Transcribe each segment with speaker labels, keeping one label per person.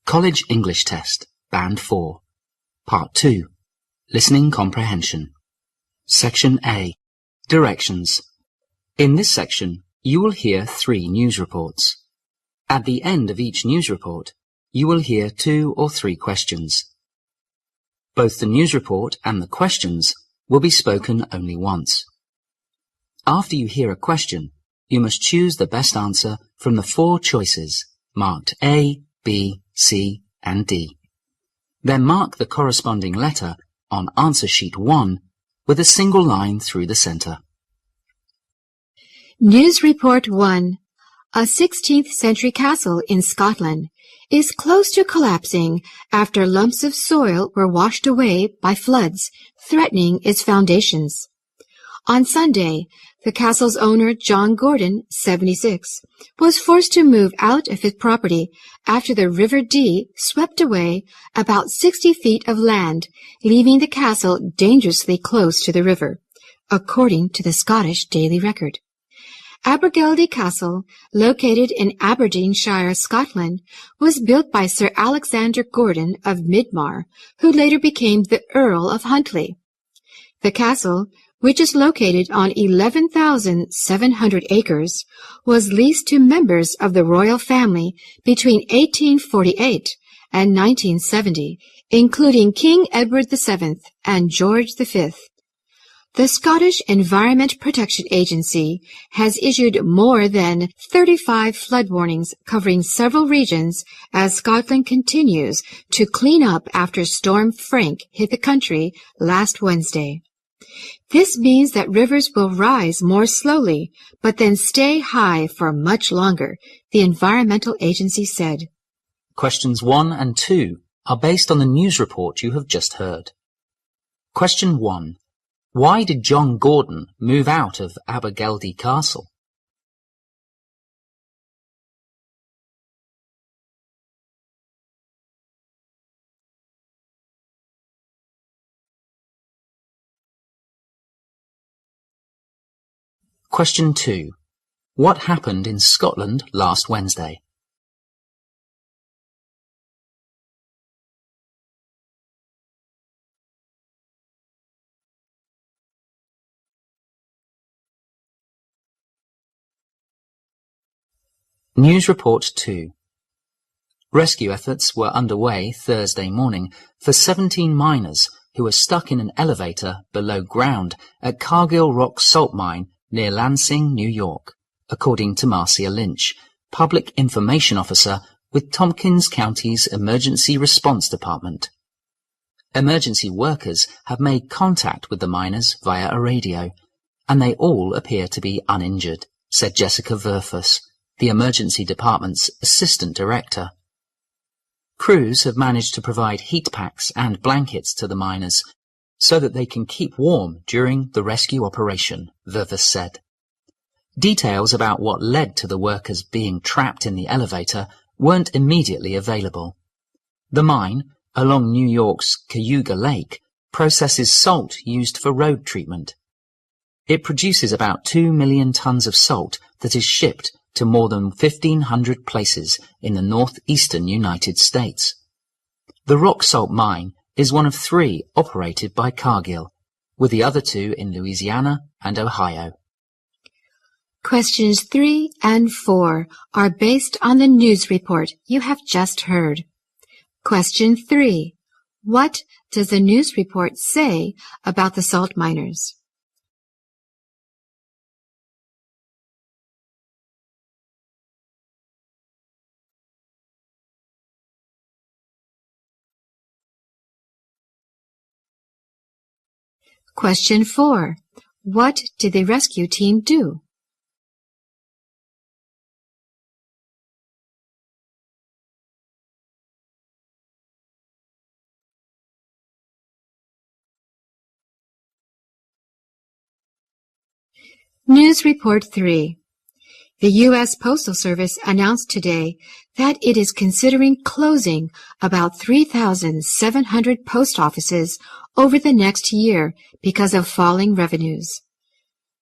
Speaker 1: College English Test, Band 4, Part 2, Listening Comprehension. Section A, Directions. In this section, you will hear 3 news reports. At the end of each news report, you will hear 2 or 3 questions. Both the news report and the questions will be spoken only once. After you hear a question, you must choose the best answer from the 4 choices marked A, B, C, and D. Then mark the corresponding letter on answer sheet 1 with a single line through the center.
Speaker 2: News Report 1. A 16th century castle in Scotland is close to collapsing after lumps of soil were washed away by floods, threatening its foundations. On Sunday, the castle's owner, John Gordon, 76, was forced to move out of his property after the River Dee swept away about 60 feet of land, leaving the castle dangerously close to the river, according to the Scottish Daily Record. Abergeldy Castle, located in Aberdeenshire, Scotland, was built by Sir Alexander Gordon of Midmar, who later became the Earl of Huntly. The castle, which is located on 11,700 acres, was leased to members of the royal family between 1848 and 1970, including King Edward VII and George V. The Scottish Environment Protection Agency has issued more than 35 flood warnings covering several regions as Scotland continues to clean up after Storm Frank hit the country last Wednesday. This means that rivers will rise more slowly, but then stay high for much longer, the Environmental Agency said.
Speaker 1: Questions 1 and 2 are based on the news report you have just heard. Question 1. Why did John Gordon move out of Abergeldy Castle? Question 2. What happened in Scotland last Wednesday? News Report 2. Rescue efforts were underway Thursday morning for 17 miners who were stuck in an elevator below ground at Cargill Rock Salt Mine near Lansing, New York, according to Marcia Lynch, Public Information Officer with Tompkins County's Emergency Response Department. Emergency workers have made contact with the miners via a radio, and they all appear to be uninjured, said Jessica Verfus, the Emergency Department's Assistant Director. Crews have managed to provide heat packs and blankets to the miners so that they can keep warm during the rescue operation, Verfus said. Details about what led to the workers being trapped in the elevator weren't immediately available. The mine, along New York's Cayuga Lake, processes salt used for road treatment. It produces about 2 million tons of salt that is shipped to more than 1,500 places in the northeastern United States. The rock salt mine is one of 3 operated by Cargill, with the other 2 in Louisiana and Ohio.
Speaker 2: Questions 3 and 4 are based on the news report you have just heard. Question 3. What does the news report say about the salt miners? Question 4. What did the rescue team do? News Report 3. The U.S. Postal Service announced today that it is considering closing about 3,700 post offices over the next year because of falling revenues.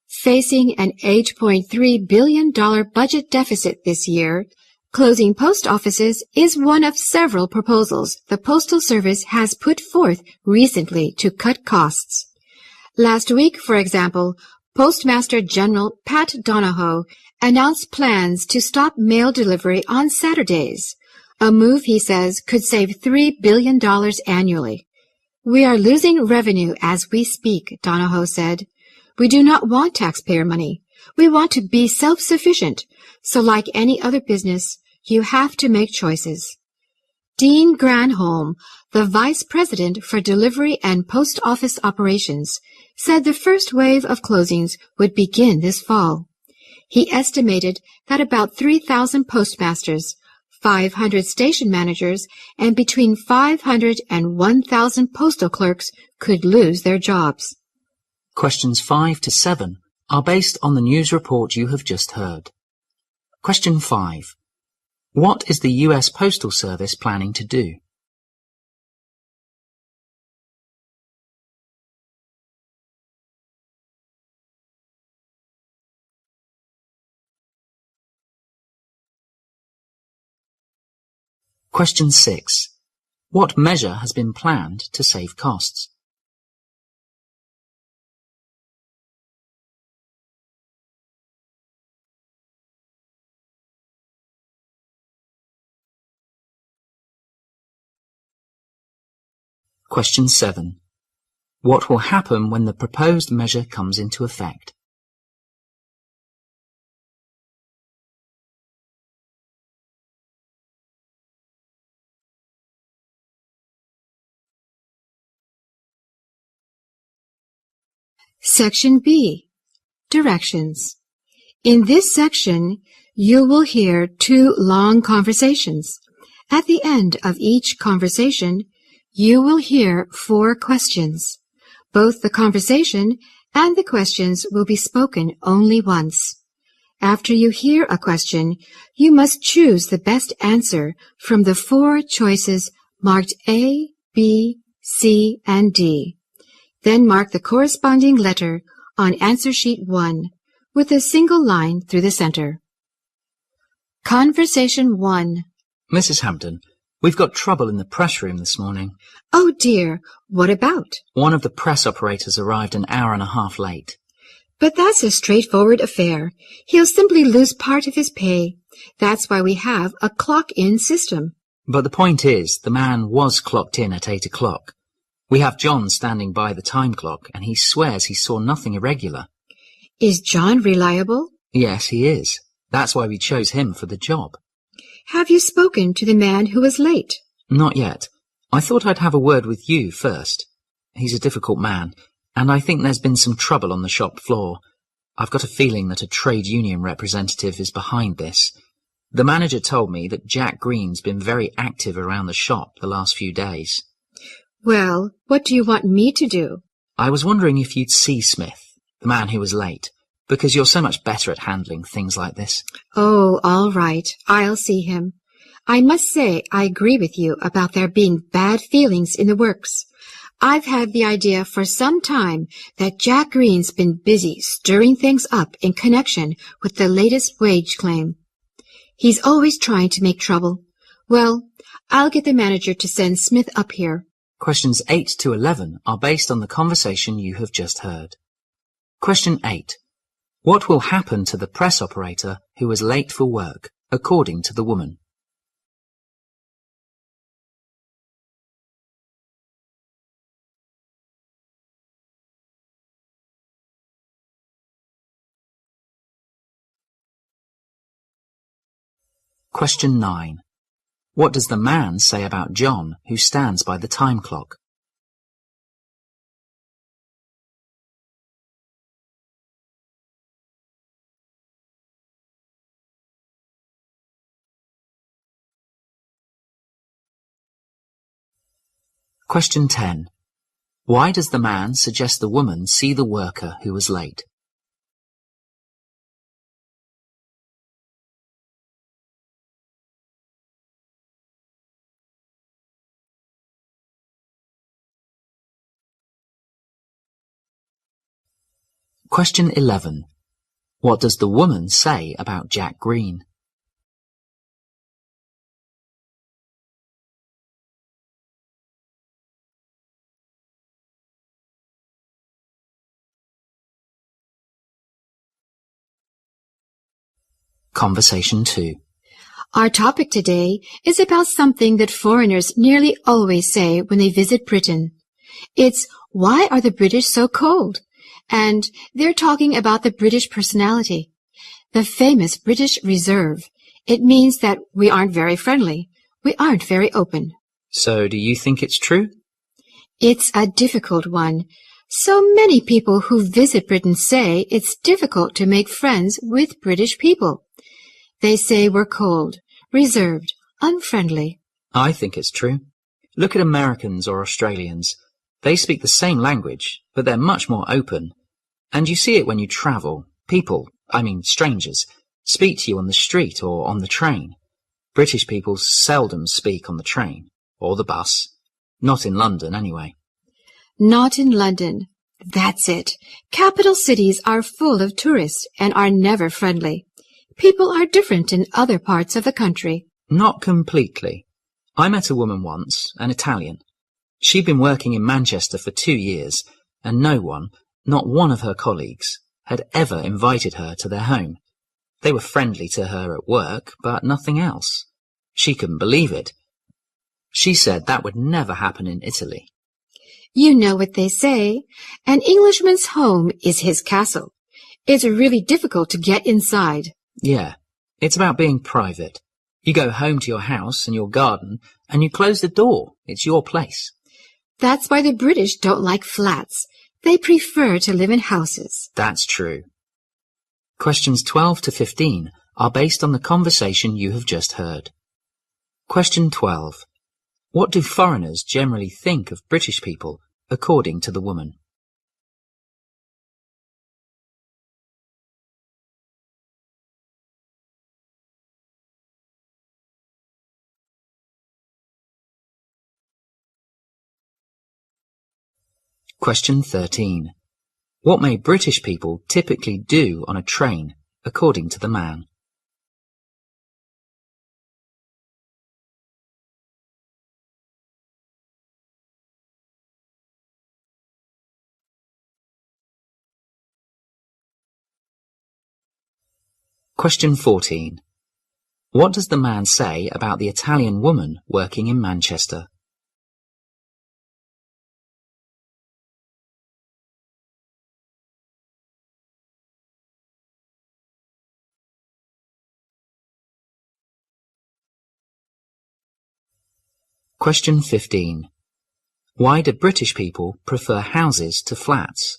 Speaker 2: Facing an $8.3 billion budget deficit this year, Closing post offices is one of several proposals the Postal Service has put forth recently to cut costs. Last week, for example, Postmaster General Pat Donahoe announced plans to stop mail delivery on Saturdays, a move he says could save $3 billion annually. "We are losing revenue as we speak," Donahoe said. "We do not want taxpayer money. We want to be self-sufficient, so like any other business, you have to make choices." Dean Granholm, the Vice President for Delivery and Post Office Operations, said the first wave of closings would begin this fall. He estimated that about 3,000 postmasters, 500 station managers, and between 500 and 1,000 postal clerks could lose their jobs.
Speaker 1: Questions 5 to 7 are based on the news report you have just heard. Question 5. What is the U.S. Postal Service planning to do? Question 6. What measure has been planned to save costs? Question 7. What will happen when the proposed measure comes into effect?
Speaker 2: Section B. Directions. In this section, you will hear 2 long conversations. At the end of each conversation, you will hear 4 questions. Both the conversation and the questions will be spoken only once. After you hear a question, you must choose the best answer from the 4 choices marked A, B, C, and D. Then mark the corresponding letter on answer sheet 1 with a single line through the center. Conversation 1.
Speaker 1: Mrs. Hampton, we've got trouble in the press room this morning.
Speaker 2: Oh dear, what about?
Speaker 1: One of the press operators arrived an hour and a half late.
Speaker 2: But that's a straightforward affair. He'll simply lose part of his pay. That's why we have a clock-in system.
Speaker 1: But the point is, the man was clocked in at 8 o'clock. We have John standing by the time clock, and he swears he saw nothing irregular.
Speaker 2: Is John reliable?
Speaker 1: Yes, he is. That's why we chose him for the job.
Speaker 2: Have you spoken to the man who was late?
Speaker 1: Not yet. I thought I'd have a word with you first. He's a difficult man, and I think there's been some trouble on the shop floor. I've got a feeling that a trade union representative is behind this. The manager told me that Jack Green's been very active around the shop the last few days.
Speaker 2: Well, what do you want me to do?
Speaker 1: I was wondering if you'd see Smith, the man who was late, because you're so much better at handling things like this.
Speaker 2: Oh, all right. I'll see him. I must say I agree with you about there being bad feelings in the works. I've had the idea for some time that Jack Green's been busy stirring things up in connection with the latest wage claim. He's always trying to make trouble. Well, I'll get the manager to send Smith up here.
Speaker 1: Questions 8 to 11 are based on the conversation you have just heard. Question 8. What will happen to the press operator who was late for work, according to the woman? Question 9. What does the man say about John, who stands by the time clock? Question 10. Why does the man suggest the woman see the worker who was late? Question 11. What does the woman say about Jack Green? Conversation 2.
Speaker 2: Our topic today is about something that foreigners nearly always say when they visit Britain. It's, why are the British so cold? And they're talking about the British personality. The famous British reserve. It means that we aren't very friendly. We aren't very open.
Speaker 1: So do you think it's true?
Speaker 2: It's a difficult one. So many people who visit Britain say it's difficult to make friends with British people. They say we're cold, reserved, unfriendly.
Speaker 1: I think it's true. Look at Americans or Australians. They speak the same language, but they're much more open. And you see it when you travel. People, strangers, speak to you on the street or on the train. British people seldom speak on the train or the bus. Not in London, anyway.
Speaker 2: Not in London. That's it. Capital cities are full of tourists and are never friendly. People are different in other parts of the country.
Speaker 1: Not completely. I met a woman once, an Italian. She'd been working in Manchester for 2 years, and no one, not one of her colleagues, had ever invited her to their home. They were friendly to her at work, but nothing else. She couldn't believe it. She said that would never happen in Italy.
Speaker 2: You know what they say, an Englishman's home is his castle. It's really difficult to get inside.
Speaker 1: Yeah, it's about being private. You go home to your house and your garden, and you close the door. It's your place.
Speaker 2: That's why the British don't like flats. They prefer to live in houses.
Speaker 1: That's true. Questions 12 to 15 are based on the conversation you have just heard. Question 12. What do foreigners generally think of British people, according to the woman? Question 13. What may British people typically do on a train, according to the man? Question 14. What does the man say about the Italian woman working in Manchester? Question 15. Why do British people prefer houses to flats?